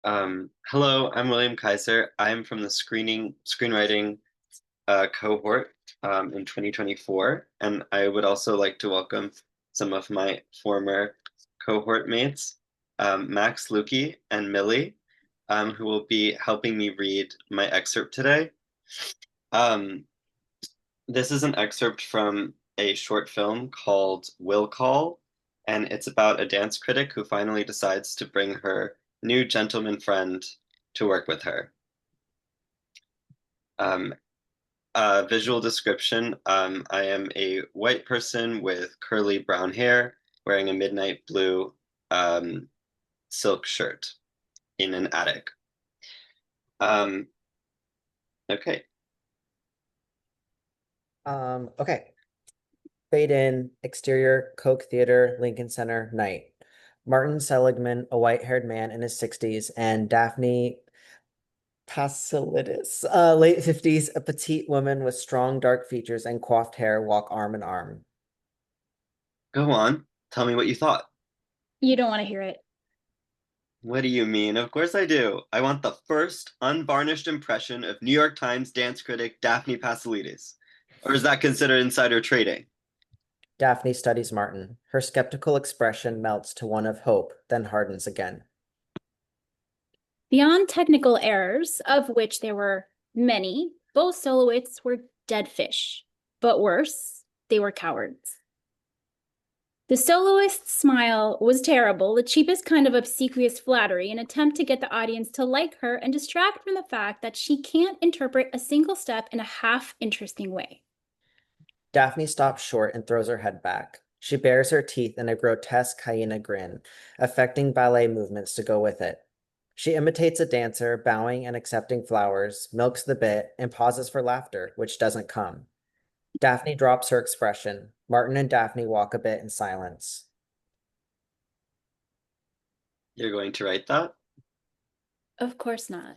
Hello, I'm William Keiser. I'm from the screenwriting cohort in 2024, and I would also like to welcome some of my former cohort mates, Max, Lukey, and Millie, who will be helping me read my excerpt today. Um, this is an excerpt from a short film called Will Call, and it's about a dance critic who finally decides to bring her new gentleman friend to work with her. Um, Visual description, I am a white person with curly brown hair wearing a midnight blue um, silk shirt in an attic. Um, okay. Okay. Fade in, exterior, Coke Theater, Lincoln Center, night. Martin Seligman, a white-haired man in his 60s, and Daphne Pasilidis, late 50s, a petite woman with strong dark features and coiffed hair, walk arm in arm. Go on. Tell me what you thought. You don't want to hear it. What do you mean? Of course I do. I want the first unvarnished impression of New York Times dance critic Daphne Pasilidis. Or is that considered insider trading? Daphne studies Martin. Her skeptical expression melts to one of hope, then hardens again. Beyond technical errors, of which there were many, both soloists were dead fish. But worse, they were cowards. The soloist's smile was terrible, the cheapest kind of obsequious flattery, an attempt to get the audience to like her and distract from the fact that she can't interpret a single step in a half-interesting way. Daphne stops short and throws her head back. She bares her teeth in a grotesque hyena grin, affecting ballet movements to go with it. She imitates a dancer, bowing and accepting flowers, milks the bit, and pauses for laughter, which doesn't come. Daphne drops her expression. Martin and Daphne walk a bit in silence. You're going to write that? Of course not.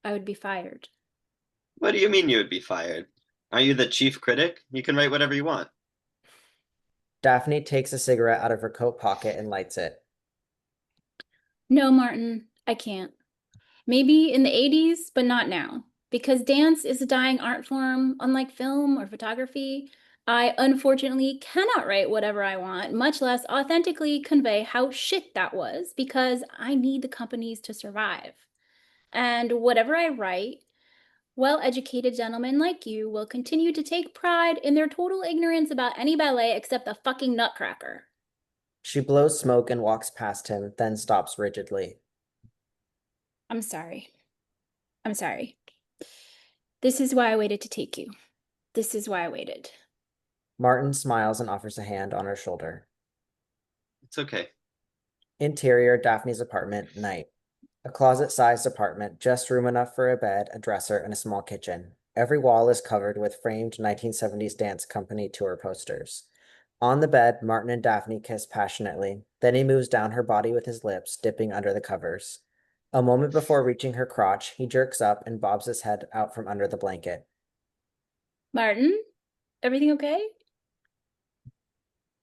I would be fired. What do you mean you would be fired? Aren't you the chief critic? You can write whatever you want. Daphne takes a cigarette out of her coat pocket and lights it. No, Martin, I can't. Maybe in the 80s, but not now. Because dance is a dying art form, unlike film or photography. I unfortunately cannot write whatever I want, much less authentically convey how shit that was, because I need the companies to survive. And whatever I write, well-educated gentlemen like you will continue to take pride in their total ignorance about any ballet except the fucking Nutcracker. She blows smoke and walks past him, then stops rigidly. I'm sorry. I'm sorry. This is why I waited to take you. This is why I waited. Martin smiles and offers a hand on her shoulder. It's okay. Interior, Daphne's apartment, night. A closet-sized apartment, just room enough for a bed, a dresser, and a small kitchen. Every wall is covered with framed 1970s dance company tour posters. On the bed, Martin and Daphne kiss passionately. Then he moves down her body with his lips, dipping under the covers. A moment before reaching her crotch, he jerks up and bobs his head out from under the blanket. Martin, everything okay?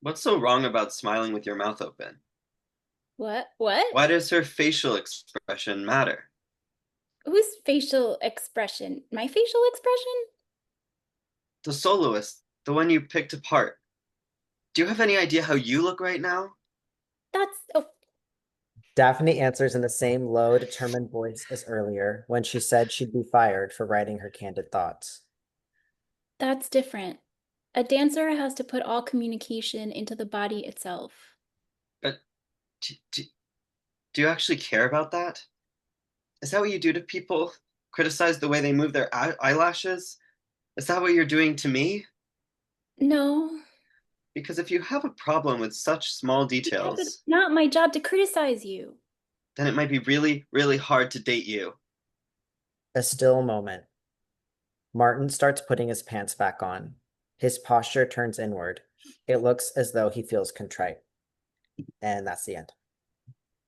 What's so wrong about smiling with your mouth open? What? What? Why does her facial expression matter? Whose facial expression? My facial expression? The soloist, the one you picked apart. Do you have any idea how you look right now? Oh, Daphne answers in the same low, determined voice as earlier when she said she'd be fired for writing her candid thoughts. that's different. A dancer has to put all communication into the body itself. But do, do, do you actually care about that? Is that what you do to people? Criticize the way they move their eyelashes? Is that what you're doing to me? No, Because if you have a problem with such small because it's details, not my job to criticize you. then it might be really, really hard to date you. A still moment. Martin starts putting his pants back on. His posture turns inward. It looks as though he feels contrite. And that's the end.